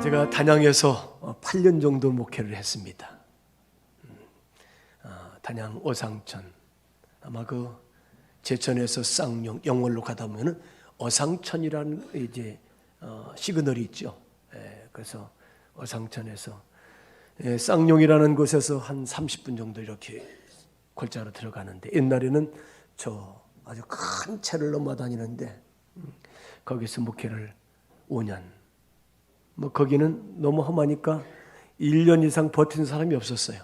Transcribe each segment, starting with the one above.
제가 단양에서 8년 정도 목회를 했습니다. 단양 어상천, 아마 그 제천에서 쌍용 영월로 가다 보면은 어상천이라는 이제 시그널이 있죠. 그래서 어상천에서 쌍용이라는 곳에서 한 30분 정도 이렇게 골짜기로 들어가는데, 옛날에는 저 아주 큰 채를 넘어다니는데 거기서 목회를 5년. 뭐 거기는 너무 험하니까 1년 이상 버틴 사람이 없었어요.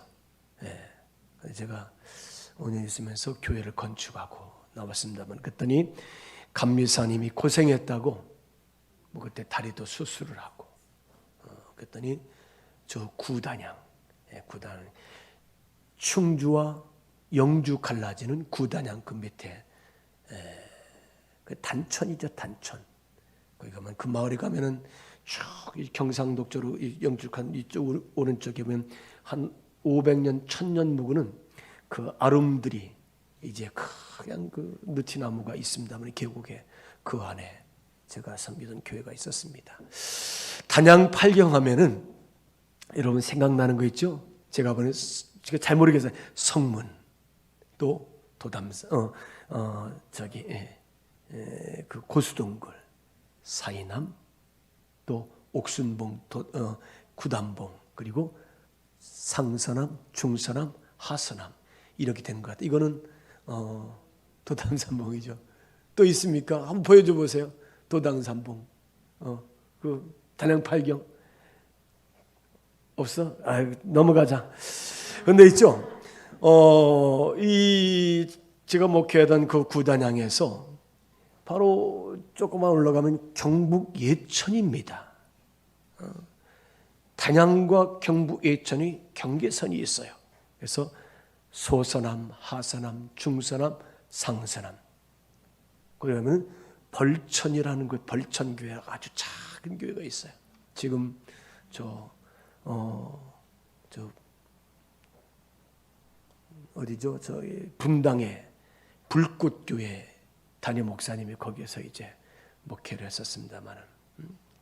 제가 5년 있으면서 교회를 건축하고 나왔습니다만, 그랬더니 감리사님이 고생했다고 뭐 그때 다리도 수술을 하고, 그랬더니 저 구단양, 충주와 영주 갈라지는 구단양 그 밑에 그 단천이죠, 단천. 거기 가면, 그 마을에 가면은 쭉 경상도 쪽으로 영주간 이쪽 오른쪽에 보면 한 500년, 1000년 묵은 그 아름들이 이제 그냥 그 느티나무가 있습니다만, 계곡에 그 안에 제가 섬기던 교회가 있었습니다. 단양 팔경하면은 여러분 생각나는 거 있죠? 제가 보는, 제가 잘 모르겠어요. 성문, 또 도담산, 그 고수동굴, 사이남, 또 옥순봉, 구담봉, 그리고 상서남, 중서남, 하서남, 이렇게 되는 것 같아요. 이거는 도담산봉이죠. 또 있습니까? 한번 보여줘 보세요. 도담산봉, 그 단양 팔경 없어? 넘어가자. 근데 있죠. 이 제가 목회하던 그 구단양에서 바로 조금만 올라가면 경북 예천입니다. 단양과 경북 예천이 경계선이 있어요. 그래서 소서남, 하서남, 중서남, 상서남. 그러면 벌천이라는 곳, 벌천교회가 아주 작은 교회가 있어요. 지금 어디죠? 저희 분당에 불꽃교회 담임 목사님이 거기에서 이제 목회를 했었습니다만,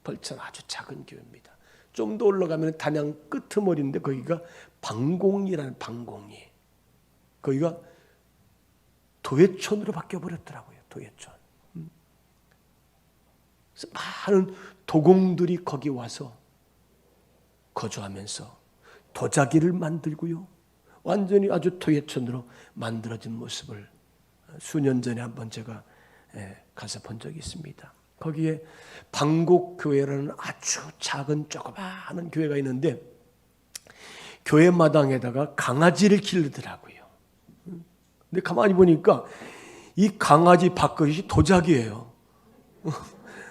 벌천 아주 작은 교회입니다. 좀 더 올라가면 단양 끄트머리인데 거기가 방공리라는, 방공리. 거기가 도예촌으로 바뀌어버렸더라고요. 도예촌. 그래서 많은 도공들이 거기 와서 거주하면서 도자기를 만들고요. 완전히 아주 도예촌으로 만들어진 모습을 수년 전에 한번 제가 가서 본 적이 있습니다. 거기에 방곡교회라는 아주 작은 조그마한 교회가 있는데, 교회 마당에다가 강아지를 기르더라고요. 근데 가만히 보니까 이 강아지 밥그릇이 도자기예요.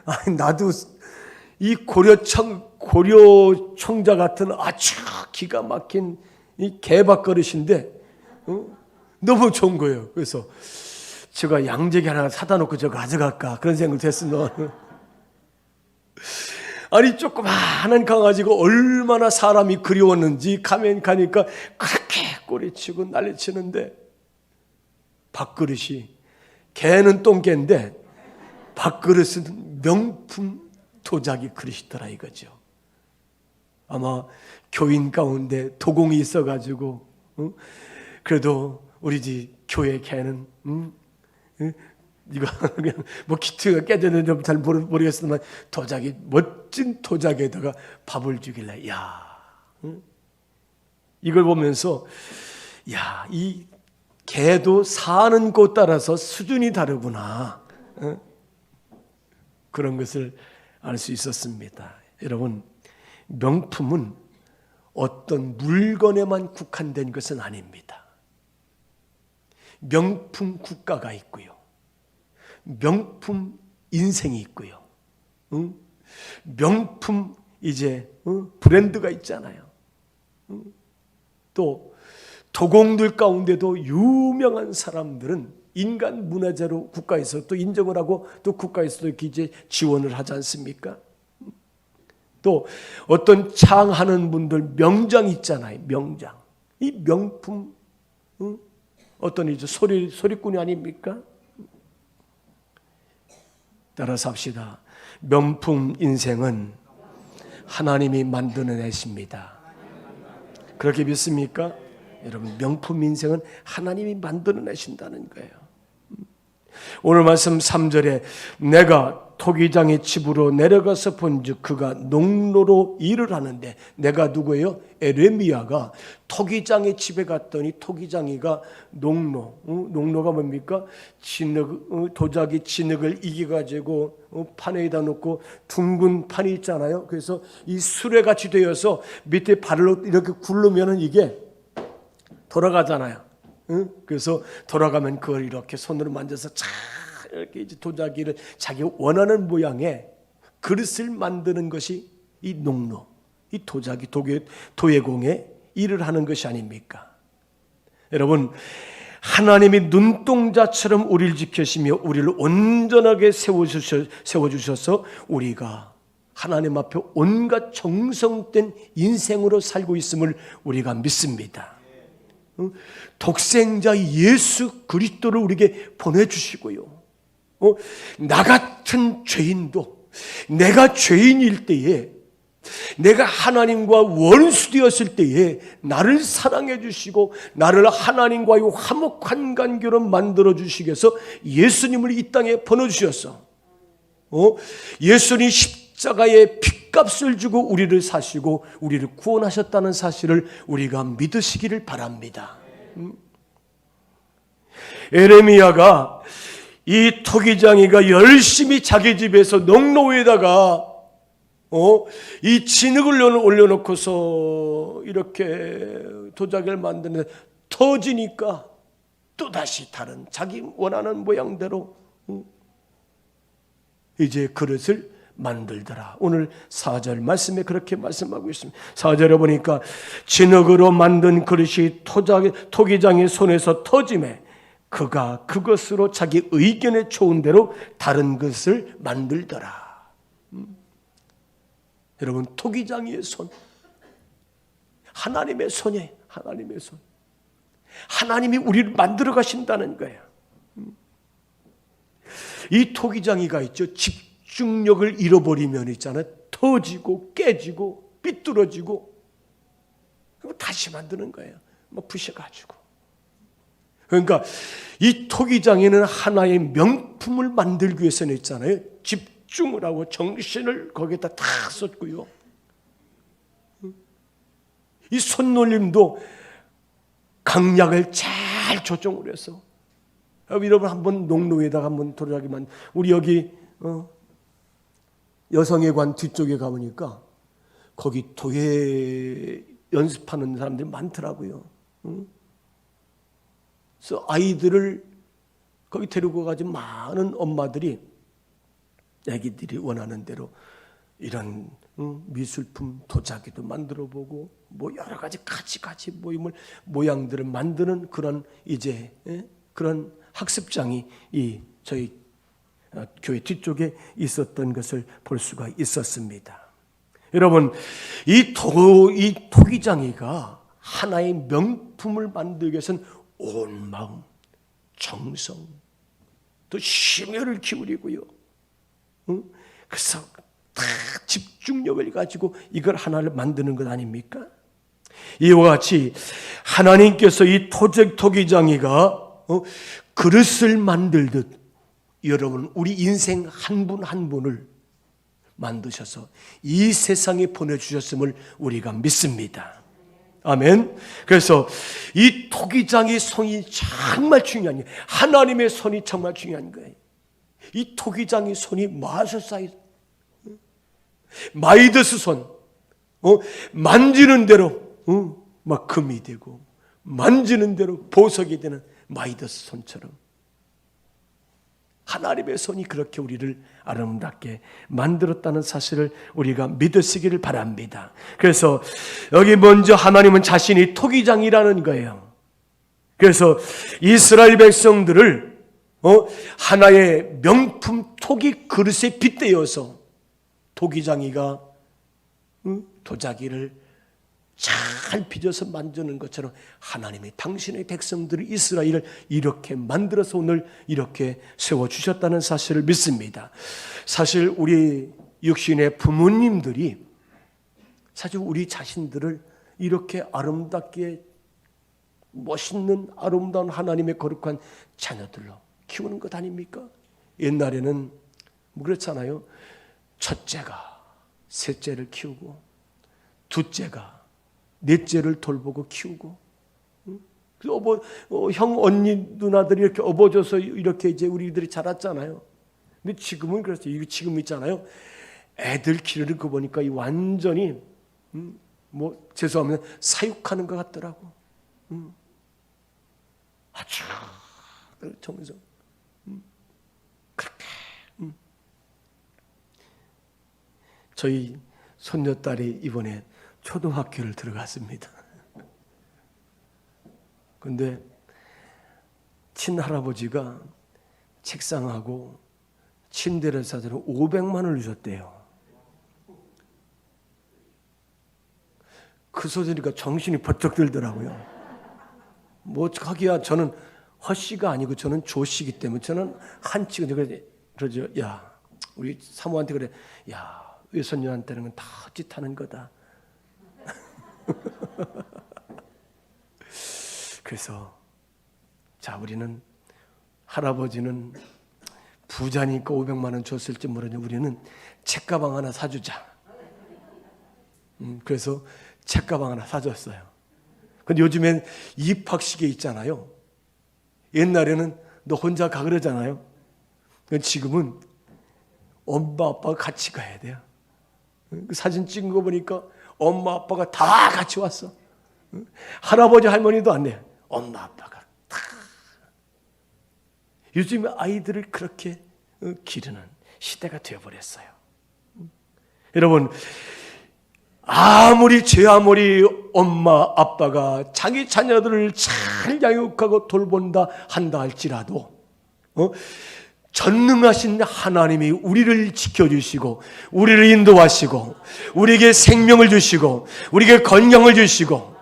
아니, 나도 이 고려청자 같은 아주 기가 막힌 이 개밥그릇인데 너무 좋은 거예요. 그래서 제가 양재기 하나 사다 놓고 저 가져갈까 그런 생각을 했어요. 아니, 조그마한 강아지가 얼마나 사람이 그리웠는지 가면 가니까 그렇게 꼬리치고 난리치는데, 밥그릇이, 개는 똥개인데 밥그릇은 명품 도자기 그릇이더라 이거죠. 아마 교인 가운데 도공이 있어가지고 그래도 우리 집 교회 개는 이거 그냥 뭐 키트가 깨졌는지 잘 모르겠지만 도자기, 멋진 도자기에다가 밥을 주길래, 이걸 보면서 이 개도 사는 곳 따라서 수준이 다르구나, 그런 것을 알 수 있었습니다. 여러분, 명품은 어떤 물건에만 국한된 것은 아닙니다. 명품 국가가 있고요, 명품 인생이 있고요, 명품 브랜드가 있잖아요. 또 도공들 가운데도 유명한 사람들은 인간 문화재로 국가에서 또 인정을 하고, 또 국가에서도 이렇게 이제 지원을 하지 않습니까? 또 어떤 창하는 분들 명장 있잖아요. 명장. 이 명품, 어떤 이제 소리꾼이 아닙니까? 따라서 합시다. 명품 인생은 하나님이 만들어내십니다. 그렇게 믿습니까? 여러분, 명품 인생은 하나님이 만들어내신다는 거예요. 오늘 말씀 3절에 내가 토기장의 집으로 내려가서 본즉 그가 농로로 일을 하는데, 내가 누구예요? 에레미야가 토기장의 집에 갔더니 토기장이가 농로가 뭡니까? 도자기 진흙을 이겨가지고 판에다 놓고 둥근 판이 있잖아요. 그래서 이 수레같이 되어서 밑에 발로 이렇게 굴르면은 이게 돌아가잖아요. 그래서 돌아가면 그걸 이렇게 손으로 만져서 잘 이렇게 이제 도자기를 자기 원하는 모양의 그릇을 만드는 것이 이 농로, 이 도자기 도예공의 일을 하는 것이 아닙니까? 여러분, 하나님이 눈동자처럼 우리를 지키시며 우리를 온전하게 세워주셔서 우리가 하나님 앞에 온갖 정성된 인생으로 살고 있음을 우리가 믿습니다. 독생자 예수 그리스도를 우리에게 보내주시고요, 나 같은 죄인도 내가 죄인일 때에, 내가 하나님과 원수되었을 때에 나를 사랑해 주시고 나를 하나님과의 화목한 관계로 만들어 주시기 위해서 예수님을 이 땅에 보내주셨어. 예수님이 십자가에 핏값을 주고 우리를 사시고 우리를 구원하셨다는 사실을 우리가 믿으시기를 바랍니다. 에레미야가 이 토기장이가 열심히 자기 집에서 농로에다가 이 진흙을 올려놓고서 이렇게 도자기를 만드는데 터지니까 또다시 다른 자기 원하는 모양대로 이제 그릇을 만들더라. 오늘 4절 말씀에 그렇게 말씀하고 있습니다. 4절에 보니까 진흙으로 만든 그릇이 토기장의 손에서 터짐에 그가 그것으로 자기 의견에 좋은 대로 다른 것을 만들더라. 여러분, 토기장의 손, 하나님의 손이에요. 하나님의 손. 하나님이 우리를 만들어 가신다는 거예요. 이 토기장이가 있죠. 집중력을 잃어버리면 있잖아요. 터지고 깨지고 삐뚤어지고 다시 만드는 거예요. 부셔가지고. 그러니까 이 토기장에는 하나의 명품을 만들기 위해서는 있잖아요. 집중을 하고 정신을 거기에다 다 쏟고요. 이 손놀림도 강약을 잘 조정을 해서, 여러분 한번 농로에다가 한번 도자기만, 우리 여기 여성회관 뒤쪽에 가보니까 거기 도예 연습하는 사람들이 많더라고요. 그래서 아이들을 거기 데리고 가지 많은 엄마들이 애기들이 원하는 대로 이런 미술품 도자기도 만들어보고 뭐 여러 가지 가지 모양들을 만드는 그런 이제 그런 학습장이 이 저희 교회 뒤쪽에 있었던 것을 볼 수가 있었습니다. 여러분, 이 토기장이가 하나의 명품을 만들기 위해서는 온 마음, 정성, 또 심혈을 기울이고요. 그래서 다 집중력을 가지고 이걸 하나를 만드는 것 아닙니까? 이와 같이 하나님께서 이 토기장이가 그릇을 만들듯 여러분, 우리 인생 한 분 한 분을 만드셔서 이 세상에 보내주셨음을 우리가 믿습니다. 아멘. 그래서 이 토기장의 손이 정말 중요한 거예요. 하나님의 손이 정말 중요한 거예요. 이 토기장의 손이 마술사의 마이더스 손, 만지는 대로 막 금이 되고 만지는 대로 보석이 되는 마이더스 손처럼 하나님의 손이 그렇게 우리를 아름답게 만들었다는 사실을 우리가 믿으시기를 바랍니다. 그래서 여기 먼저 하나님은 자신이 토기장이라는 거예요. 그래서 이스라엘 백성들을 하나의 명품 토기 그릇에 빗대어서 토기장이가 도자기를 잘 빚어서 만드는 것처럼 하나님이 당신의 백성들을 이스라엘을 이렇게 만들어서 오늘 이렇게 세워주셨다는 사실을 믿습니다. 사실 우리 육신의 부모님들이 사실 우리 자신들을 이렇게 아름답게 멋있는 아름다운 하나님의 거룩한 자녀들로 키우는 것 아닙니까? 옛날에는 뭐 그렇잖아요. 첫째가 셋째를 키우고 둘째가 넷째를 돌보고 키우고, 형 언니 누나들이 이렇게 업어줘서 이렇게 이제 우리들이 자랐잖아요. 근데 지금은 그렇죠. 이거 지금 있잖아요. 애들 기르는 거 보니까 이 완전히 뭐 죄송합니다. 사육하는 것 같더라고. 아주 정성. 그렇게. 저희 손녀딸이 이번에 초등학교를 들어갔습니다. 근데 친할아버지가 책상하고 침대를 사주러 500만 원을 주셨대요. 그 소리가 정신이 번쩍 들더라고요. 뭐 하기야 저는 허씨가 아니고 저는 조씨이기 때문에 저는 한치가 그러죠. 야, 우리 사모한테 그래. 야, 외손녀한테는 다 헛짓하는 거다. 그래서 자, 우리는 할아버지는 부자니까 500만 원 줬을지 모르는데 우리는 책가방 하나 사주자. 그래서 책가방 하나 사줬어요. 근데 요즘엔 입학식에 있잖아요. 옛날에는 너 혼자 가 그러잖아요. 지금은 엄마 아빠가 같이 가야 돼요. 그 사진 찍은 거 보니까 엄마 아빠가 다 같이 왔어. 할아버지 할머니도 안 돼. 엄마 아빠가 다. 요즘 아이들을 그렇게 기르는 시대가 되어버렸어요. 여러분, 아무리 엄마 아빠가 자기 자녀들을 잘 양육하고 돌본다 한다 할지라도 전능하신 하나님이 우리를 지켜주시고 우리를 인도하시고 우리에게 생명을 주시고 우리에게 건강을 주시고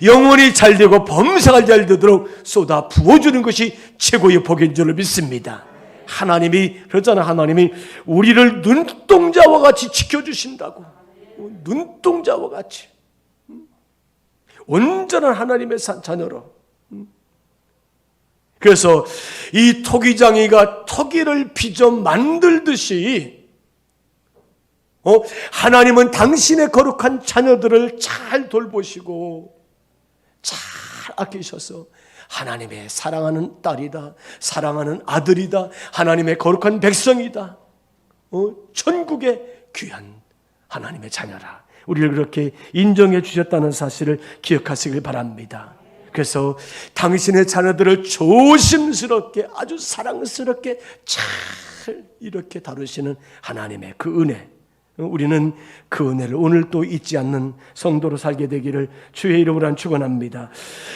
영혼이 잘되고 범사가 잘되도록 쏟아 부어주는 것이 최고의 복인 줄로 믿습니다. 하나님이 그러잖아요. 하나님이 우리를 눈동자와 같이 지켜주신다고. 눈동자와 같이 온전한 하나님의 자녀로. 그래서 이 토기장이가 토기를 빚어 만들듯이 하나님은 당신의 거룩한 자녀들을 잘 돌보시고 잘 아끼셔서 하나님의 사랑하는 딸이다, 사랑하는 아들이다, 하나님의 거룩한 백성이다, 천국의 귀한 하나님의 자녀라, 우리를 그렇게 인정해 주셨다는 사실을 기억하시길 바랍니다. 그래서 당신의 자녀들을 조심스럽게 아주 사랑스럽게 잘 이렇게 다루시는 하나님의 그 은혜, 우리는 그 은혜를 오늘 또 잊지 않는 성도로 살게 되기를 주의 이름으로 축원합니다.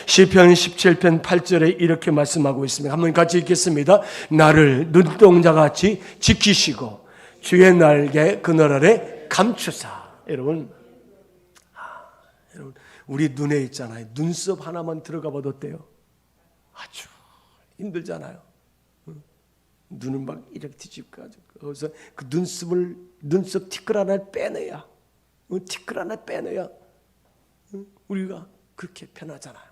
시편 17편 8절에 이렇게 말씀하고 있습니다. 한번 같이 읽겠습니다. 나를 눈동자같이 지키시고 주의 날개 그늘 아래 감추사. 여러분, 우리 눈에 있잖아요. 눈썹 하나만 들어가 봐도 어때요? 아주 힘들잖아요. 눈을 막 이렇게 뒤집어가지고 그래서 그 눈썹 티끌 하나를 빼내야, 티끌 하나 빼내야 우리가 그렇게 편하잖아요.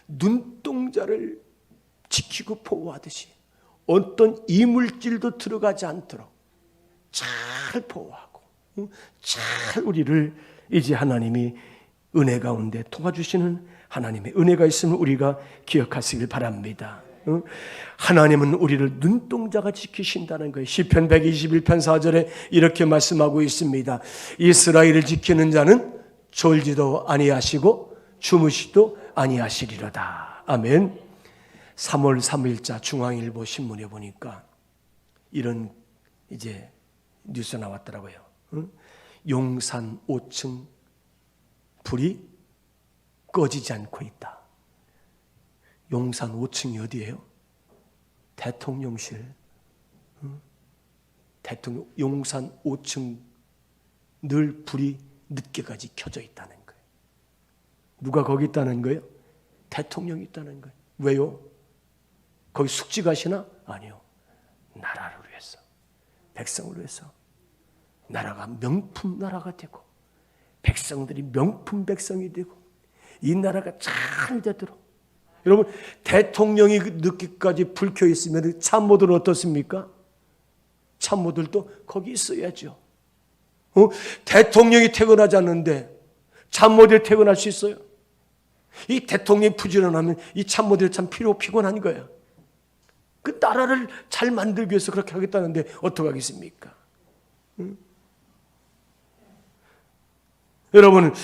눈동자를 지키고 보호하듯이 어떤 이물질도 들어가지 않도록 잘 보호하고 잘 우리를 이제 하나님이 은혜 가운데 도와주시는 하나님의 은혜가 있음을 우리가 기억하시길 바랍니다. 하나님은 우리를 눈동자가 지키신다는 거예요. 시편 121편 4절에 이렇게 말씀하고 있습니다. 이스라엘을 지키는 자는 졸지도 아니하시고 주무시도 아니하시리로다. 아멘. 3월 3일자 중앙일보 신문에 보니까 이런 이제 뉴스 나왔더라고요. 용산 5층 불이 꺼지지 않고 있다. 용산 5층이 어디예요? 대통령실. 용산 5층 늘 불이 늦게까지 켜져 있다는 거예요. 누가 거기 있다는 거예요? 대통령이 있다는 거예요. 왜요? 거기 숙직하시나? 아니요. 나라를 위해서, 백성을 위해서. 나라가 명품 나라가 되고 백성들이 명품 백성이 되고 이 나라가 잘 되도록. 여러분, 대통령이 늦게까지 불켜 있으면 참모들은 어떻습니까? 참모들도 거기 있어야죠. 대통령이 퇴근하지 않는데 참모들이 퇴근할 수 있어요? 이 대통령이 부지런하면 이 참모들이 참 피곤한 거예요. 그 나라를 잘 만들기 위해서 그렇게 하겠다는데 어떡하겠습니까? 여러분,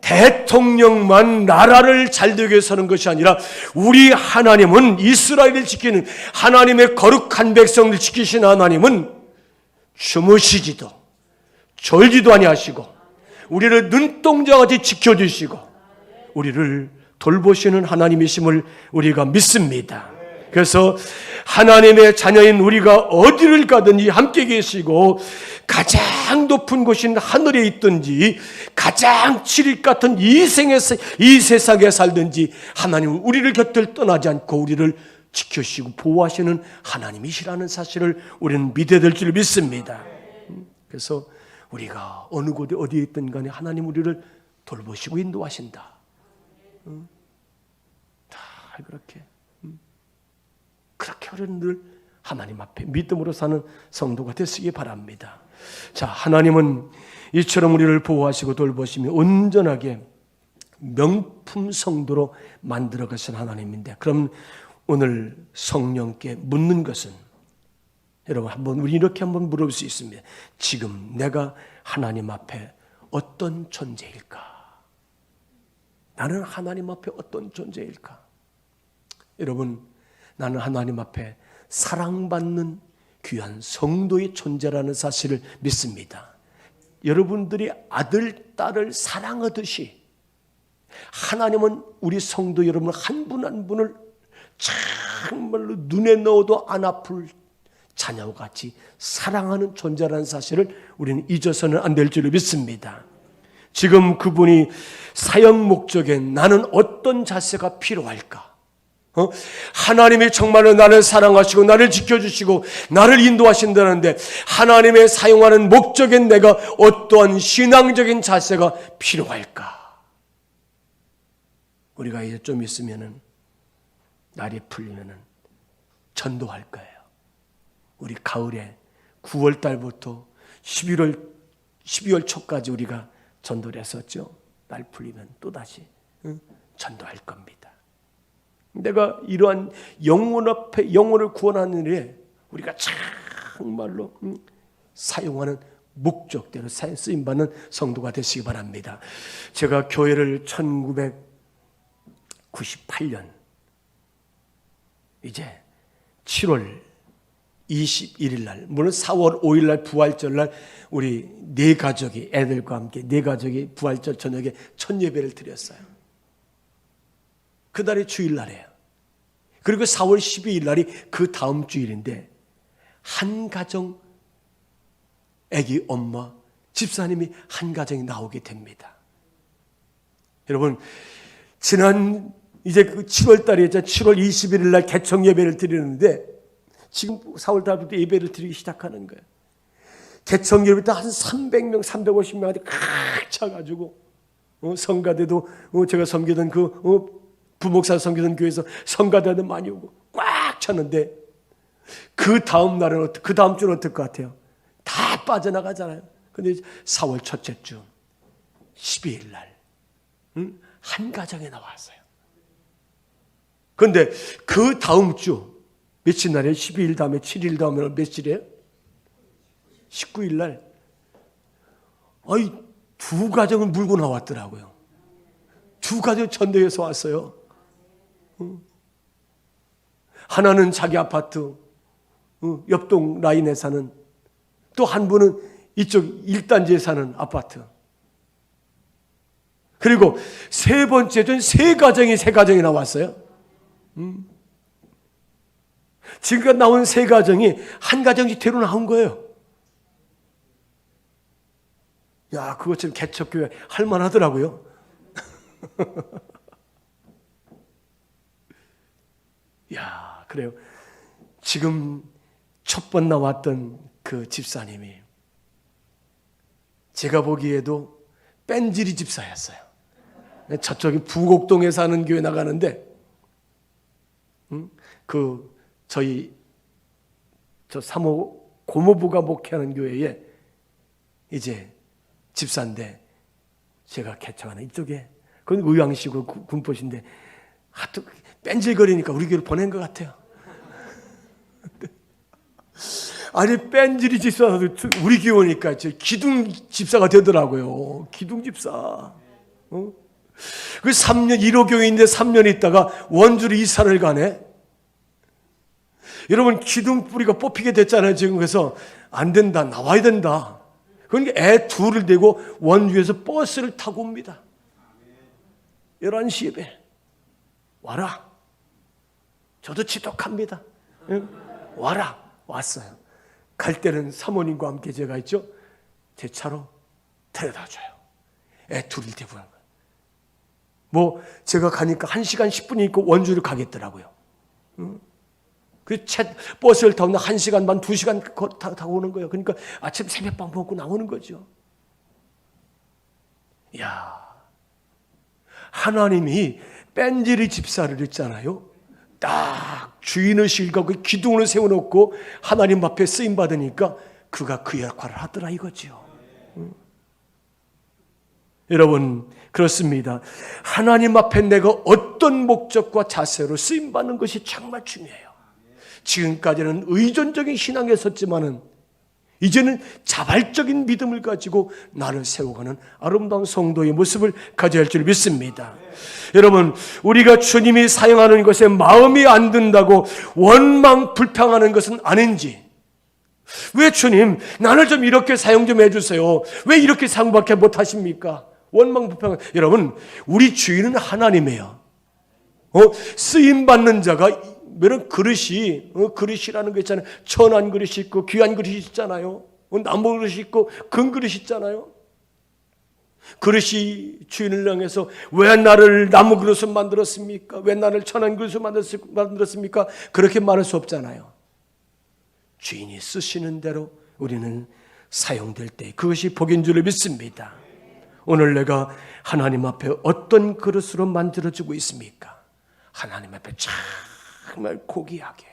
대통령만 나라를 잘 되게 위해서 하는 것이 아니라 우리 하나님은, 이스라엘을 지키는 하나님의 거룩한 백성을 지키신 하나님은 주무시지도 졸지도 아니하시고 우리를 눈동자같이 지켜주시고 우리를 돌보시는 하나님이심을 우리가 믿습니다. 그래서 하나님의 자녀인 우리가 어디를 가든지 함께 계시고 가장 높은 곳인 하늘에 있든지 가장 칠흑 같은 이 세상에 살든지 하나님은 우리를 곁을 떠나지 않고 우리를 지켜주시고 보호하시는 하나님이시라는 사실을 우리는 믿어야 될 줄 믿습니다. 그래서 우리가 어느 곳에 어디에 있든 간에 하나님 우리를 돌보시고 인도하신다. 다 그렇게 우리는 늘 하나님 앞에 믿음으로 사는 성도가 되시기 바랍니다. 자, 하나님은 이처럼 우리를 보호하시고 돌보시며 온전하게 명품 성도로 만들어 가신 하나님인데, 그럼 오늘 성령께 묻는 것은, 여러분 우리 이렇게 한번 물어볼 수 있습니다. 지금 내가 하나님 앞에 어떤 존재일까? 나는 하나님 앞에 어떤 존재일까? 여러분, 나는 하나님 앞에 사랑받는 귀한 성도의 존재라는 사실을 믿습니다. 여러분들이 아들, 딸을 사랑하듯이 하나님은 우리 성도 여러분 한 분 한 분을 정말로 눈에 넣어도 안 아플 자녀와 같이 사랑하는 존재라는 사실을 우리는 잊어서는 안 될 줄 믿습니다. 지금 그분이 사역 목적에 나는 어떤 자세가 필요할까? 하나님이 정말로 나를 사랑하시고 나를 지켜주시고 나를 인도하신다는데 하나님의 사용하는 목적엔 내가 어떠한 신앙적인 자세가 필요할까? 우리가 이제 좀 있으면은 날이 풀리면은 전도할 거예요. 우리 가을에 9월 달부터 12월 초까지 우리가 전도를 했었죠. 날 풀리면 또다시 전도할 겁니다. 내가 이러한 영혼 앞에 영혼을 구원하는 일에 우리가 정말로 사용하는 목적대로 쓰임받는 성도가 되시기 바랍니다. 제가 교회를 1998년 이제 7월 21일 날, 물론 4월 5일 날 부활절 날 우리 네 가족이, 애들과 함께 네 가족이 부활절 저녁에 첫 예배를 드렸어요. 그날이 주일날이에요. 그리고 4월 12일 날이 그 다음 주일인데 한 가정, 아기 엄마, 집사님이 한 가정이 나오게 됩니다. 여러분, 지난 이제 그 7월 달에 7월 21일 날 개청 예배를 드리는데 지금 4월 달부터 예배를 드리기 시작하는 거예요. 개청 예배부터 한 300명, 350명한테 꽉 차가지고 성가대도 제가 섬기던 부목사 섬기던 교회에서 성가대도 많이 오고 꽉 찼는데 그 다음 날은 그 다음 주는 어떨 것 같아요? 다 빠져나가잖아요. 근데 4월 첫째 주 12일 날 한 가정에 나왔어요. 그런데 그 다음 주 며칠 날에 12일 다음에 7일 다음에 며칠이에요? 19일 날 두 가정을 물고 나왔더라고요. 두 가정 전도해서 왔어요. 하나는 자기 아파트 옆동 라인에 사는, 또 한 분은 이쪽 1단지에 사는 아파트. 그리고 세 번째는 세 가정이 나왔어요. 지금까지 나온 세 가정이 한 가정씩 뒤로 나온 거예요. 야, 그것처럼 개척교회 할만하더라고요. 야, 그래요. 지금 첫 번 나왔던 그 집사님이 제가 보기에도 뺀질이 집사였어요. 저쪽에 부곡동에 사는 교회 나가는데, 저 사모 고모부가 목회하는 교회에 이제 집사인데, 제가 개척하는 이쪽에, 그건 의왕시고 군포시인데, 하도 뺀질거리니까 우리 교회를 보낸 것 같아요. 아니, 뺀질이 집사도 우리 교회 오니까 기둥 집사가 되더라고요. 기둥 집사. 그 3년, 1호 교회인데 3년 있다가 원주로 이사를 가네. 여러분, 기둥 뿌리가 뽑히게 됐잖아요, 지금. 그래서 안 된다, 나와야 된다. 그러니까 애 둘을 데리고 원주에서 버스를 타고 옵니다. 11시 예배. 와라. 저도 지독합니다. 와라. 왔어요. 갈 때는 사모님과 함께 제가 있죠. 제 차로 데려다 줘요. 애 둘을 데리고 간 거예요. 뭐 제가 가니까 1시간 10분이 있고 원주를 가겠더라고요. 그 버스를 타고 1시간 반, 2시간 타고 오는 거예요. 그러니까 아침 새벽밥 먹고 나오는 거죠. 이야, 하나님이 뺀질이 집사를 했잖아요. 딱 주인의식을 갖고 기둥을 세워놓고 하나님 앞에 쓰임 받으니까 그가 그 역할을 하더라 이거죠. 여러분, 그렇습니다. 하나님 앞에 내가 어떤 목적과 자세로 쓰임 받는 것이 정말 중요해요. 지금까지는 의존적인 신앙에 섰지만은 이제는 자발적인 믿음을 가지고 나를 세워가는 아름다운 성도의 모습을 가져야 할 줄 믿습니다. 여러분, 우리가 주님이 사용하는 것에 마음이 안 든다고 원망 불평하는 것은 아닌지, 왜 주님 나를 좀 이렇게 사용 좀 해주세요, 왜 이렇게 사용밖에 못하십니까? 원망 불평. 여러분, 우리 주인은 하나님이에요. 쓰임받는 자가 이런 그릇이, 그릇이라는 거 있잖아요. 천한 그릇이 있고 귀한 그릇이 있잖아요. 나무 그릇이 있고 금 그릇이 있잖아요. 그릇이 주인을 향해서 왜 나를 나무 그릇을 만들었습니까? 왜 나를 천한 그릇을 만들었습니까? 그렇게 말할 수 없잖아요. 주인이 쓰시는 대로 우리는 사용될 때 그것이 복인 줄을 믿습니다. 오늘 내가 하나님 앞에 어떤 그릇으로 만들어지고 있습니까? 하나님 앞에 정말 고귀하게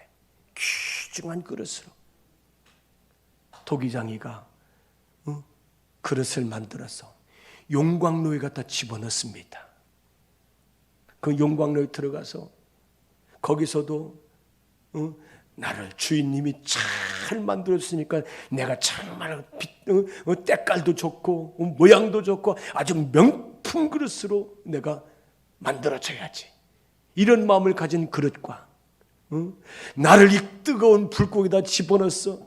귀중한 그릇으로. 토기장이가 그릇을 만들어서 용광로에 갖다 집어넣습니다. 그 용광로에 들어가서 거기서도 나를 주인님이 잘 만들었으니까 내가 정말 때깔도 좋고 모양도 좋고 아주 명품 그릇으로 내가 만들어줘야지, 이런 마음을 가진 그릇과 나를 이 뜨거운 불고기에다 집어넣었어,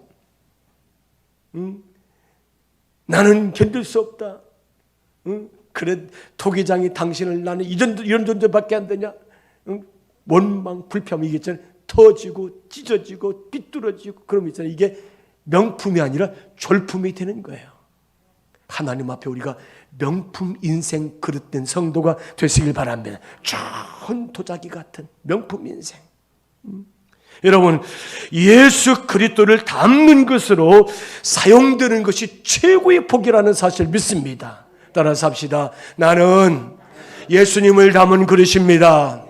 나는 견딜 수 없다, 그래 토기장이 당신을 나는 이런 존재밖에 안 되냐, 원망 불평, 이게 있잖아요. 터지고 찢어지고 삐뚤어지고 그러면 있잖아요. 이게 명품이 아니라 졸품이 되는 거예요. 하나님 앞에 우리가 명품 인생 그릇된 성도가 되시길 바랍니다. 좋은 도자기 같은 명품 인생. 여러분, 예수 그리스도를 담는 것으로 사용되는 것이 최고의 복이라는 사실을 믿습니다. 따라서 합시다. 나는 예수님을 담은 그릇입니다.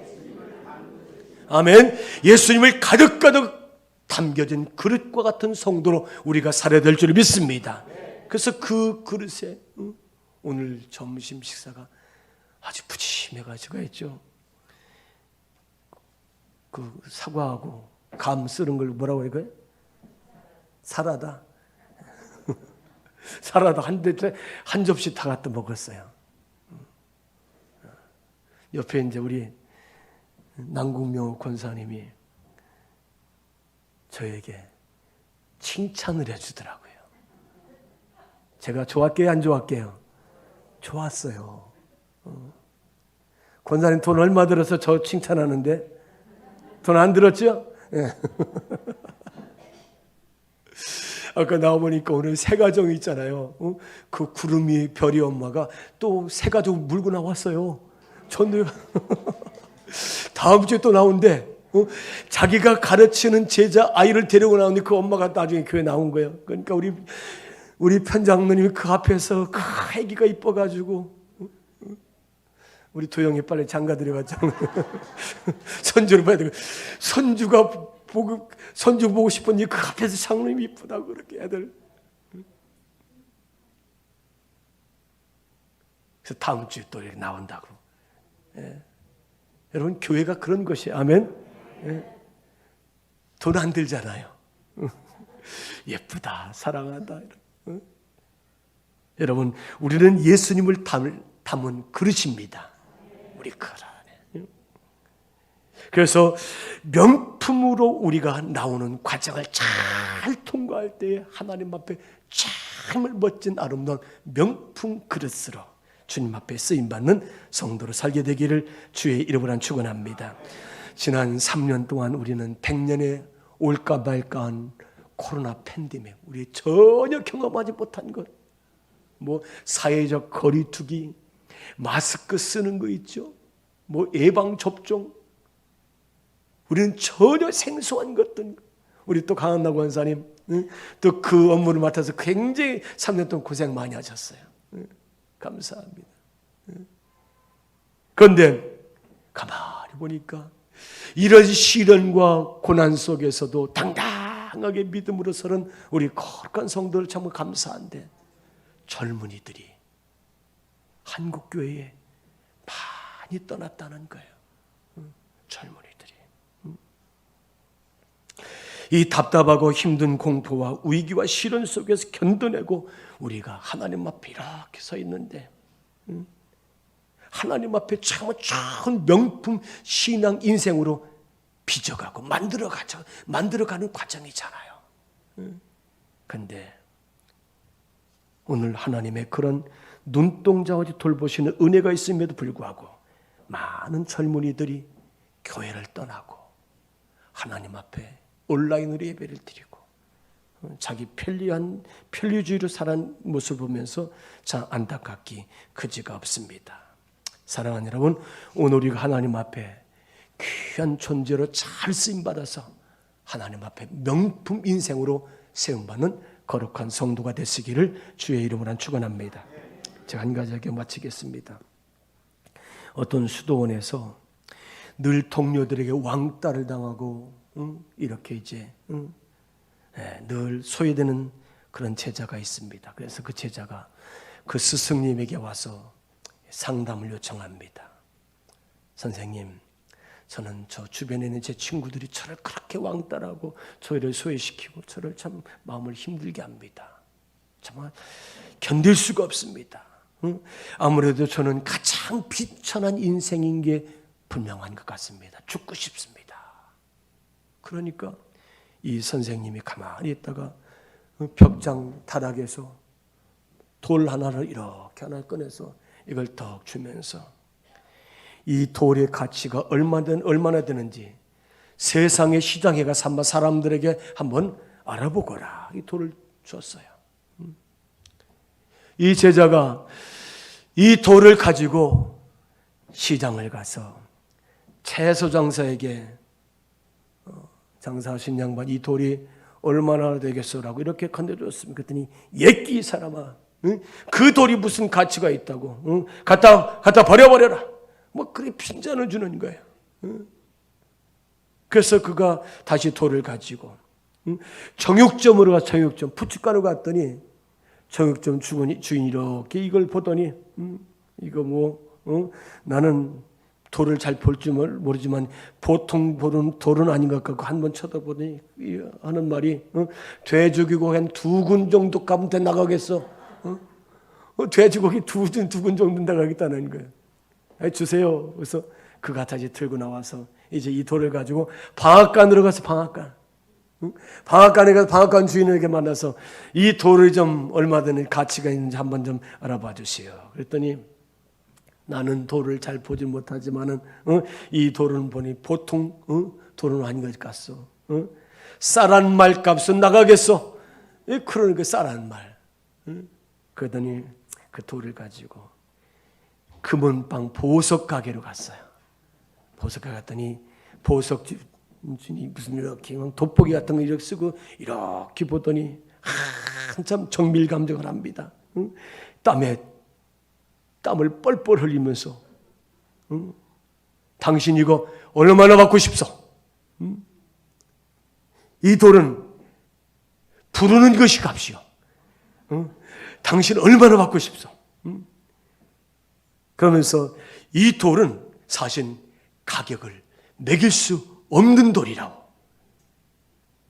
아멘. 예수님을 가득가득 담겨진 그릇과 같은 성도로 우리가 살아야 될 줄 믿습니다. 그래서 그 그릇에 오늘 점심 식사가 아주 푸짐해가지고 있죠. 그 사과하고 감 쓰는 걸 뭐라고 해요? 사라다. 사라다 한 접시 다 갖다 먹었어요. 옆에 이제 우리 남궁명 권사님이 저에게 칭찬을 해주더라고요. 제가 좋았게요, 안 좋았게요? 좋았어요. 권사님 돈 얼마 들어서 저 칭찬하는데 돈 안 들었죠? 네. 아까 나와보니까 오늘 새 가정이 있잖아요. 그 구름이 별이 엄마가 또 새 가족 물고 나왔어요. 저는 다음 주에 또 나온대. 자기가 가르치는 제자 아이를 데리고 나오는데 그 엄마가 나중에 교회 나온 거예요. 그러니까 우리 우리 편장로님이 그 앞에서 그 아기가 이뻐가지고 우리 도영이 빨리 장가 들여갔잖아. 손주를 봐야 되고 손주 보고 싶으니 그 앞에서 장로님이 이쁘다고 그렇게 애들. 그래서 다음 주에 또 이렇게 나온다고. 예. 여러분 교회가 그런 것이 아멘. 예. 돈 안 들잖아요. 예쁘다, 사랑한다. 여러분 우리는 예수님을 담은 그릇입니다. 우리 그릇 안에. 그래서 명품으로 우리가 나오는 과정을 잘 통과할 때 하나님 앞에 정말 멋진 아름다운 명품 그릇으로 주님 앞에 쓰임받는 성도로 살게 되기를 주의 이름으로 축원합니다. 지난 3년 동안 우리는 100년에 올까 말까한 코로나 팬데믹, 우리 전혀 경험하지 못한 것, 뭐 사회적 거리두기, 마스크 쓰는 거 있죠, 뭐 예방 접종, 우리는 전혀 생소한 것들. 우리 또 강한나 권사님 또 그 업무를 맡아서 굉장히 3년 동안 고생 많이 하셨어요. 감사합니다. 그런데 가만히 보니까 이런 시련과 고난 속에서도 당당하게 믿음으로 서는 우리 거룩한 성도를 참 감사한데, 젊은이들이 한국교회에 많이 떠났다는 거예요. 젊은이들이. 이 답답하고 힘든 공포와 위기와 시련 속에서 견뎌내고 우리가 하나님 앞에 이렇게 서 있는데, 하나님 앞에 참 좋은 명품 신앙 인생으로 빚어가고 만들어가는 과정이잖아요. 그런데 오늘 하나님의 그런 눈동자같이 돌보시는 은혜가 있음에도 불구하고 많은 젊은이들이 교회를 떠나고 하나님 앞에 온라인으로 예배를 드리고 자기 편리주의로 살아가는 모습을 보면서 참 안타깝기 그지가 없습니다. 사랑하는 여러분, 오늘 우리가 하나님 앞에 귀한 존재로 잘 쓰임받아서 하나님 앞에 명품 인생으로 세움받는 거룩한 성도가 되시기를 주의 이름으로 축원합니다. 제가 한 가지 얘기 마치겠습니다. 어떤 수도원에서 늘 동료들에게 왕따를 당하고 이렇게 이제 늘 소외되는 그런 제자가 있습니다. 그래서 그 제자가 그 스승님에게 와서 상담을 요청합니다. 선생님, 저는 저 주변에 있는 제 친구들이 저를 그렇게 왕따라고 저를 소외시키고 저를 참 마음을 힘들게 합니다. 정말 견딜 수가 없습니다. 아무래도 저는 가장 비천한 인생인 게 분명한 것 같습니다. 죽고 싶습니다. 그러니까 이 선생님이 가만히 있다가 벽장 타락에서 돌 하나를 이렇게 하나 꺼내서 이걸 덕 주면서 이 돌의 가치가 얼마나 되는지 세상의 시장에 가서 사람들에게 한번 알아보거라. 이 돌을 줬어요. 이 제자가 이 돌을 가지고 시장을 가서 채소 장사에게 장사하신 양반, 이 돌이 얼마나 되겠어라고 이렇게 건네줬습니다. 그랬더니 예끼 사람아, 그 돌이 무슨 가치가 있다고, 갖다 버려버려라. 뭐 그렇게 핀잔을 주는 거예요. 그래서 그가 다시 돌을 가지고 정육점으로 가서 정육점 푸춧가루 갔더니 정육점 주인이 이렇게 이걸 보더니 이거 나는 돌을 잘 볼 줄 모르지만 보통 보는 돌은 아닌 것 같고 한번 쳐다보더니 하는 말이 돼지고기 한 2군 정도 가면 돼 나가겠어. 돼지고기 2군 정도 나가겠다는 거예요. 주세요. 그래서 그가 다시 들고 나와서 이제 이 돌을 가지고 방앗간으로 가서 방앗간에 가서 방앗간 주인에게 만나서 이 돌이 좀 얼마 되는 가치가 있는지 한번 좀 알아봐 주시오. 그랬더니 나는 돌을 잘 보지 못하지만은 이 돌은 보니 보통 돌은 아닌 것 같소. 쌀한 말 값은 나가겠어. 그러니까 쌀한 말. 그러더니 그 돌을 가지고 금은방 보석 가게로 갔어요. 보석 가게 갔더니 보석 주인이 무슨 이렇게 돋보기 같은 거 이렇게 쓰고 이렇게 보더니 한참 정밀 감정을 합니다. 땀을 뻘뻘 흘리면서 당신 이거 얼마나 받고 싶소? 이 돌은 부르는 것이 값이요. 당신 얼마나 받고 싶소? 그러면서 이 돌은 사실 가격을 매길 수 없는 돌이라고.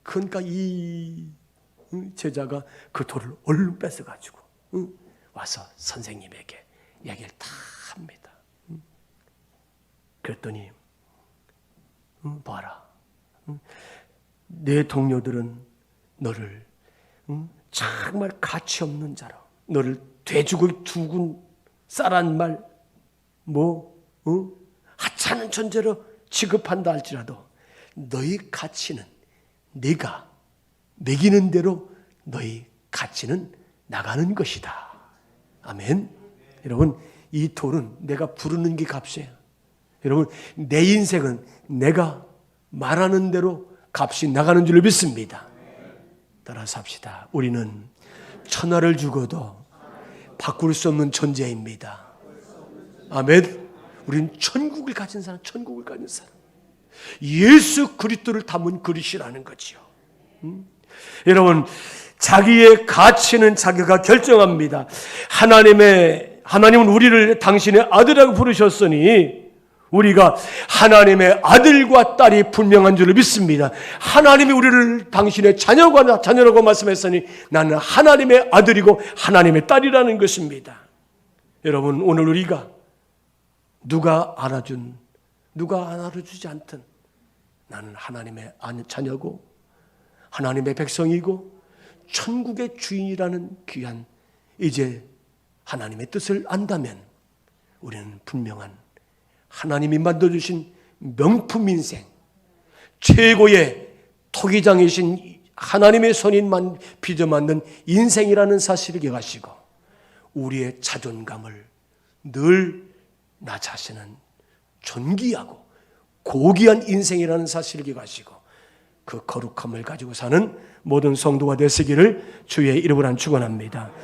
그러니까 이 제자가 그 돌을 얼른 뺏어가지고 와서 선생님에게 이야기를 다 합니다. 그랬더니 봐라, 내 동료들은 너를 정말 가치 없는 자로, 너를 돼지고기 두근 쌀한 말 하찮은 존재로 취급한다 할지라도 너희 가치는 네가 매기는 대로 너희 가치는 나가는 것이다. 아멘. 여러분, 이 돌은 내가 부르는 게 값이에요. 여러분, 내 인생은 내가 말하는 대로 값이 나가는 줄 믿습니다. 따라서 합시다. 우리는 천하를 주고도 바꿀 수 없는 존재입니다. 아멘. 우리는 천국을 가진 사람, 천국을 가진 사람. 예수 그리스도를 담은 그릇이라는 거지요. 여러분, 자기의 가치는 자기가 결정합니다. 하나님은 우리를 당신의 아들이라고 부르셨으니 우리가 하나님의 아들과 딸이 분명한 줄을 믿습니다. 하나님이 우리를 당신의 자녀라고 말씀했으니 나는 하나님의 아들이고 하나님의 딸이라는 것입니다. 여러분, 오늘 우리가 누가 알아주지 않든 나는 하나님의 자녀고 하나님의 백성이고 천국의 주인이라는 귀한, 이제 하나님의 뜻을 안다면 우리는 분명한 하나님이 만들어주신 명품 인생, 최고의 토기장이신 하나님의 손인만 빚어 만든 인생이라는 사실을 기억하시고 우리의 자존감을 늘 나 자신은 존귀하고 고귀한 인생이라는 사실을 기억하시고 그 거룩함을 가지고 사는 모든 성도가 되시기를 주의 이름으로 축원합니다.